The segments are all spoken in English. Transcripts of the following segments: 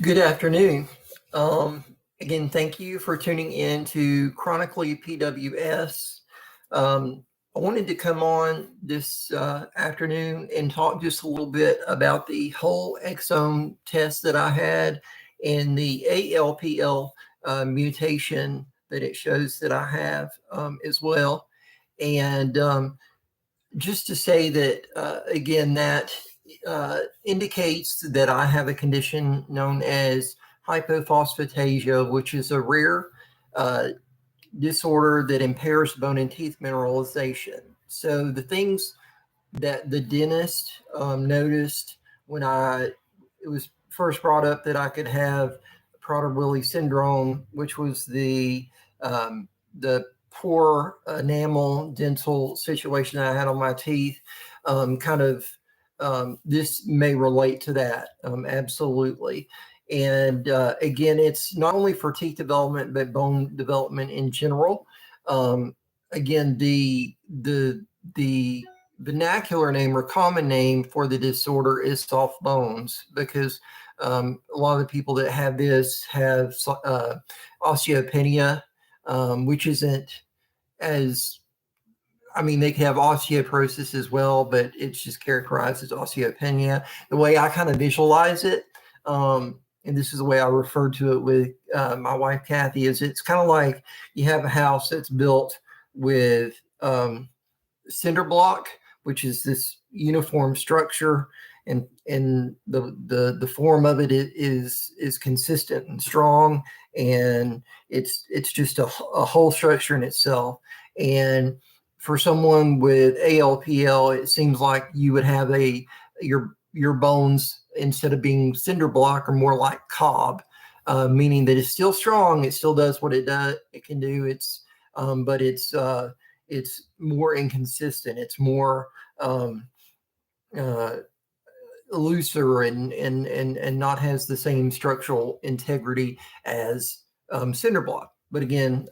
Good afternoon. Again, thank you for tuning in to Chronically PWS. I wanted to come on this afternoon and talk just a little bit about the whole exome test that I had and the ALPL mutation that it shows that I have as well. And just to say that, again, that indicates that I have a condition known as hypophosphatasia, which is a rare disorder that impairs bone and teeth mineralization. So the things that the dentist noticed when it was first brought up that I could have Prader-Willi syndrome, which was the poor enamel dental situation that I had on my teeth, this may relate to that, absolutely. And again, it's not only for teeth development, but bone development in general. Again, the vernacular name or common name for the disorder is soft bones, because a lot of the people that have this have osteopenia, which isn't as, they can have osteoporosis as well, but it's just characterized as osteopenia. The way I kind of visualize it, and this is the way I refer to it with my wife, Kathy, is it's kind of like you have a house that's built with cinder block, which is this uniform structure, and the form of it is consistent and strong, and it's just a whole structure in itself. And for someone with ALPL, it seems like you would have your bones, instead of being cinder block, are more like cob, meaning that it's still strong, it still does what it can do. But it's more inconsistent. It's more looser and not has the same structural integrity as cinder block. But again,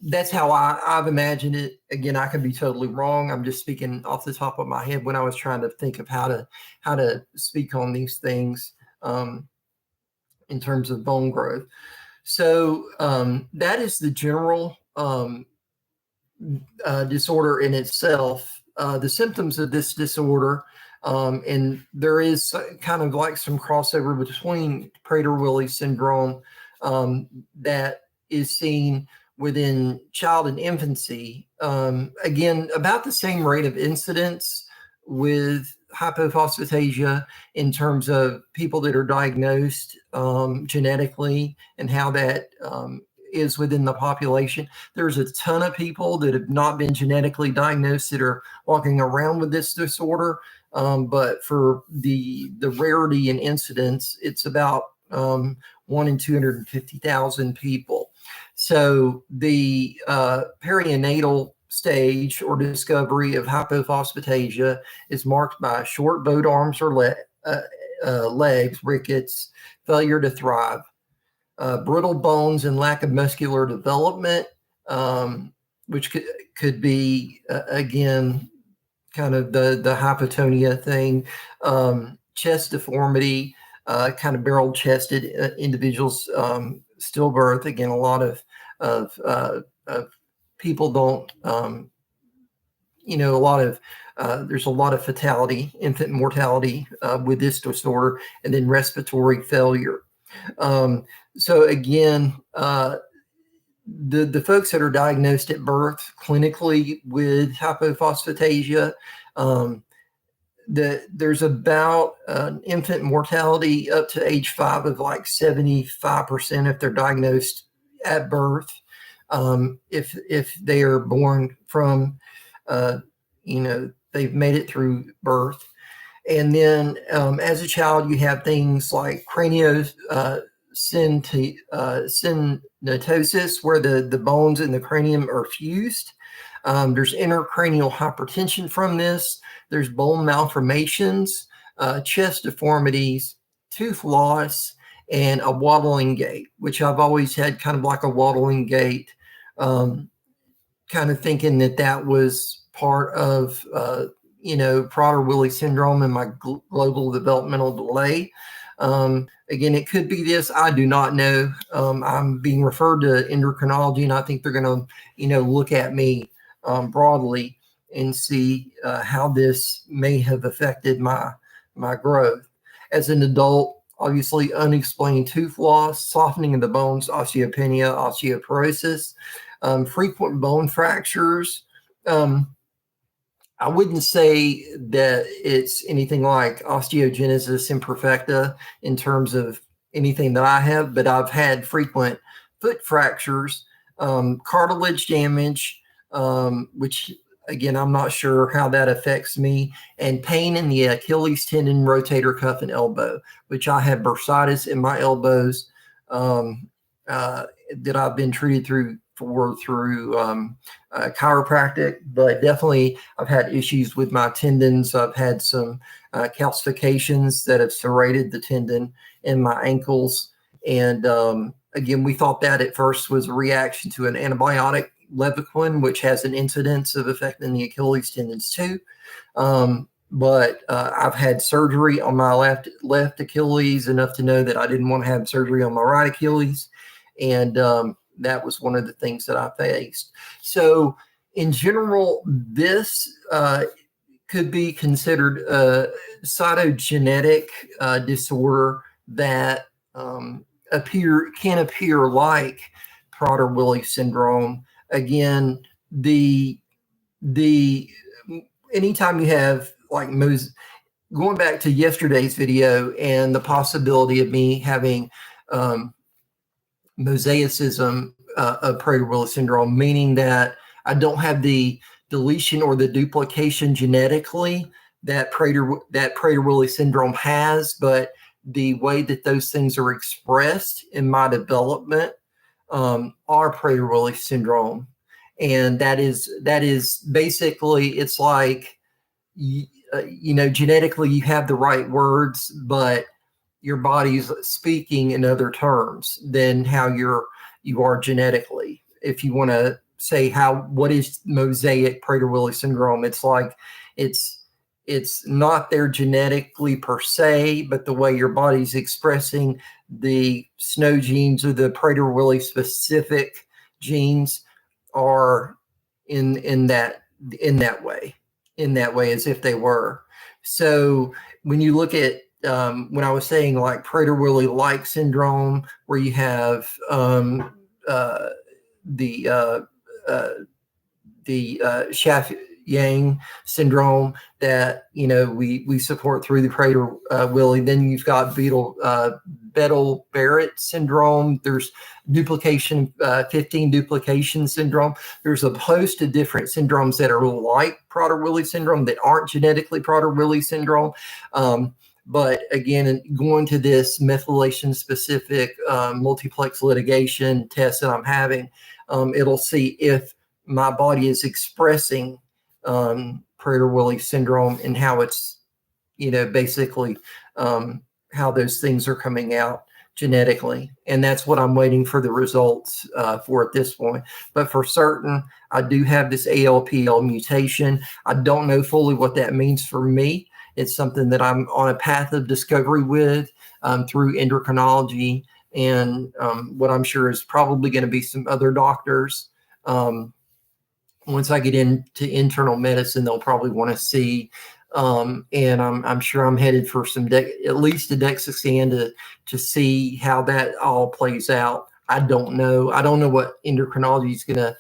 that's how I've imagined it. Again, I could be totally wrong. I'm just speaking off the top of my head when I was trying to think of how to speak on these things in terms of bone growth. So that is the general disorder in itself. The symptoms of this disorder, and there is kind of like some crossover between Prader-Willi syndrome that is seen within child and infancy. Again, about the same rate of incidence with hypophosphatasia in terms of people that are diagnosed genetically and how that is within the population. There's a ton of people that have not been genetically diagnosed that are walking around with this disorder. But for the rarity and incidence, it's about 1 in 250,000 people. So the perinatal stage or discovery of hypophosphatasia is marked by short bowed arms or legs, rickets, failure to thrive, brittle bones, and lack of muscular development, which could be, again, kind of the hypotonia thing, chest deformity, kind of barrel-chested individuals, stillbirth. Again, a lot of people don't, there's a lot of fatality, infant mortality with this disorder, and then respiratory failure. So again, the folks that are diagnosed at birth clinically with hypophosphatasia, there's about infant mortality up to age 5 of like 75% if they're diagnosed at birth. If they are born from, they've made it through birth. And then as a child, you have things like synostosis, where the bones in the cranium are fused. There's intracranial hypertension from this. There's bone malformations, chest deformities, tooth loss, and a waddling gait, which I've always had kind of like a waddling gait, kind of thinking that was part of, Prader-Willi syndrome and my global developmental delay. Again, it could be this. I do not know. I'm being referred to endocrinology, and I think they're going to, look at me broadly and see how this may have affected my growth. As an adult, obviously unexplained tooth loss, softening of the bones, osteopenia, osteoporosis, frequent bone fractures. I wouldn't say that it's anything like osteogenesis imperfecta in terms of anything that I have, but I've had frequent foot fractures, cartilage damage, which again, I'm not sure how that affects me, and pain in the Achilles tendon, rotator cuff, and elbow, which I have bursitis in my elbows that I've been treated through chiropractic, but definitely I've had issues with my tendons. I've had some calcifications that have serrated the tendon in my ankles. And again, we thought that at first was a reaction to an antibiotic, Levaquin, which has an incidence of affecting the Achilles tendons too. But I've had surgery on my left Achilles, enough to know that I didn't want to have surgery on my right Achilles. And that was one of the things that I faced. So in general, this could be considered a cytogenetic disorder that can appear like Prader-Willi syndrome. Again, the anytime you have like going back to yesterday's video and the possibility of me having mosaicism of Prader-Willi syndrome, meaning that I don't have the deletion or the duplication genetically that Prader-Willi syndrome has, but the way that those things are expressed in my development are Prader-Willi syndrome. And that is basically, it's like, genetically you have the right words, but your body's speaking in other terms than how you are genetically. If you want to say what is mosaic Prader-Willi syndrome, it's like it's not there genetically per se, but the way your body's expressing the SNO genes or the Prader-Willi specific genes are in that way as if they were. So when you look at when I was saying like Prader-Willi like syndrome, where you have the Shaft-Yang syndrome that we support through the Prader-Willi. Then you've got Bettel-Barrett syndrome. There's 15 duplication syndrome. There's a host of different syndromes that are like Prader-Willi syndrome that aren't genetically Prader-Willi syndrome. But again, going to this methylation-specific multiplex litigation test that I'm having, it'll see if my body is expressing Prader-Willi syndrome and how it's, basically how those things are coming out genetically. And that's what I'm waiting for the results for at this point. But for certain, I do have this ALPL mutation. I don't know fully what that means for me. It's something that I'm on a path of discovery with through endocrinology and what I'm sure is probably going to be some other doctors. Once I get into internal medicine, they'll probably want to see. And I'm sure I'm headed for at least a DEXA scan to see how that all plays out. I don't know. I don't know what endocrinology is going to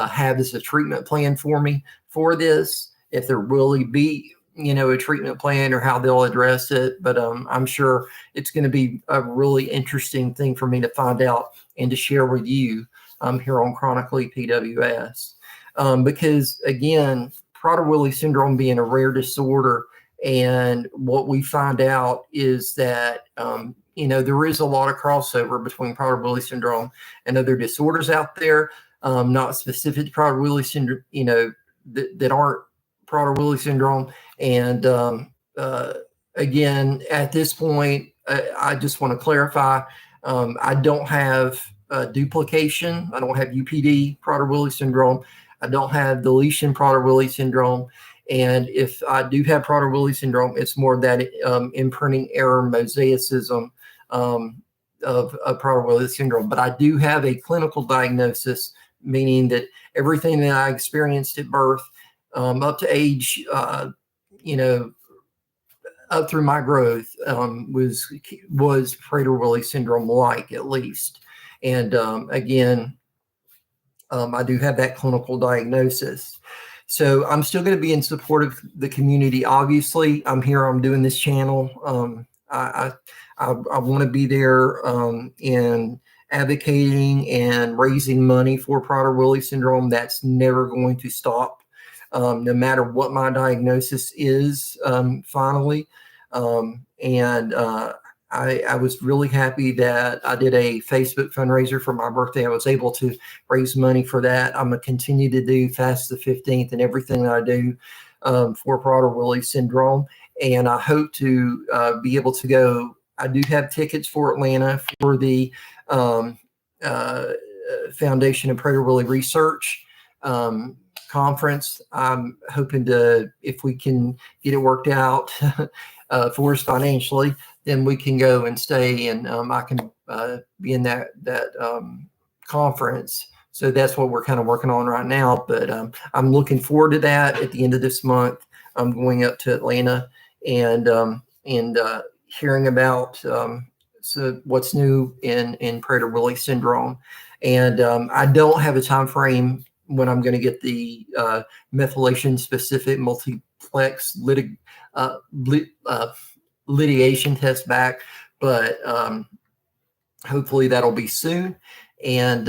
have as a treatment plan for me for this, if there really be a treatment plan or how they'll address it. But I'm sure it's going to be a really interesting thing for me to find out and to share with you here on Chronically PWS. Because again, Prader-Willi syndrome being a rare disorder, and what we find out is that there is a lot of crossover between Prader-Willi syndrome and other disorders out there, not specific to Prader-Willi syndrome, that aren't Prader-Willi syndrome. And again, at this point, I just want to clarify, I don't have duplication. I don't have UPD Prader-Willi syndrome. I don't have deletion Prader-Willi syndrome. And if I do have Prader-Willi syndrome, it's more that imprinting error mosaicism of Prader-Willi syndrome. But I do have a clinical diagnosis, meaning that everything that I experienced at birth up to age, up through my growth was Prader-Willi syndrome like, at least. And again, I do have that clinical diagnosis. So I'm still going to be in support of the community. Obviously, I'm here. I'm doing this channel. I want to be there in advocating and raising money for Prader-Willi syndrome. That's never going to stop, no matter what my diagnosis is finally. I was really happy that I did a Facebook fundraiser for my birthday. I was able to raise money for that. I'm going to continue to do Fast the 15th and everything that I do for Prader-Willi syndrome. And I hope to be able to go. I do have tickets for Atlanta for the Foundation of Prader-Willi Research conference. I'm hoping to, if we can get it worked out for us financially, then we can go and stay, and I can be in that conference. So that's what we're kind of working on right now. But I'm looking forward to that. At the end of this month, I'm going up to Atlanta and hearing about so what's new in Prader-Willi syndrome. And I don't have a time frame when I'm going to get the methylation specific multiplex litigation test back, but hopefully that'll be soon. And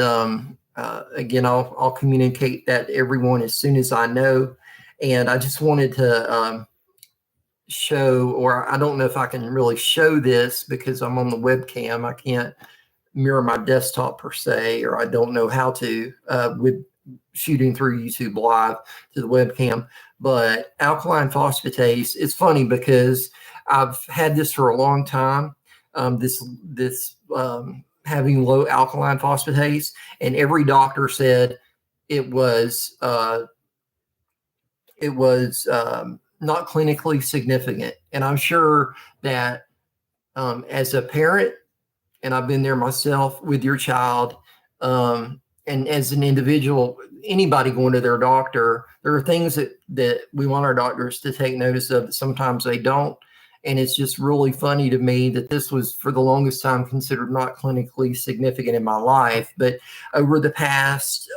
again, I'll communicate that to everyone as soon as I know. And I just wanted to show, or I don't know if I can really show this because I'm on the webcam. I can't mirror my desktop per se, or I don't know how to with shooting through YouTube Live to the webcam. But alkaline phosphatase, it's funny because I've had this for a long time, this having low alkaline phosphatase, and every doctor said it was not clinically significant. And I'm sure that as a parent, and I've been there myself with your child, and as an individual, anybody going to their doctor, there are things that we want our doctors to take notice of that sometimes they don't. And it's just really funny to me that this was for the longest time considered not clinically significant in my life. But over the past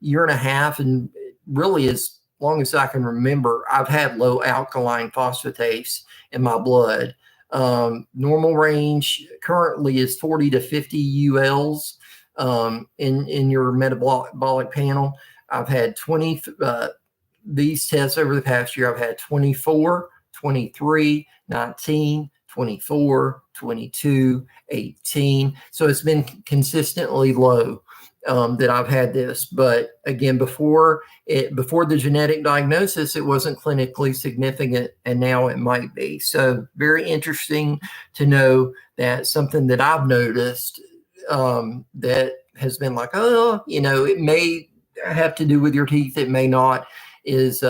year and a half, and really as long as I can remember, I've had low alkaline phosphatase in my blood. Normal range currently is 40 to 50 ULs in your metabolic panel. I've had 20 these tests over the past year. I've had 24, 23, 19, 24, 22, 18. So it's been consistently low that I've had this. But again, before the genetic diagnosis, it wasn't clinically significant, and now it might be. So very interesting to know that something that I've noticed that has been like, oh, it may have to do with your teeth, it may not, is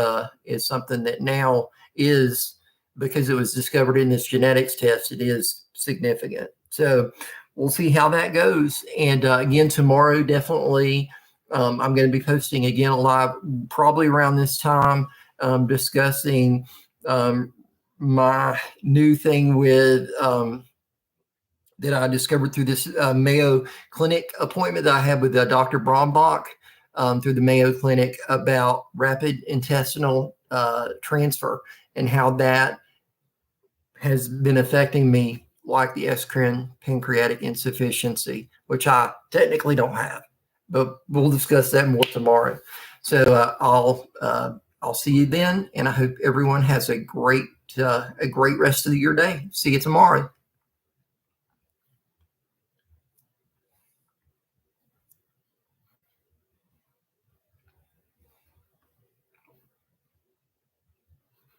something that now is, because it was discovered in this genetics test, it is significant. So we'll see how that goes. And again, tomorrow, definitely, I'm going to be posting again a live, probably around this time, discussing my new thing with that I discovered through this Mayo Clinic appointment that I had with Dr. Brombach through the Mayo Clinic about rapid intestinal transfer and how that has been affecting me, like the escrine pancreatic insufficiency, which I technically don't have, but we'll discuss that more tomorrow. So I'll see you then, and I hope everyone has a great rest of your day. See you tomorrow.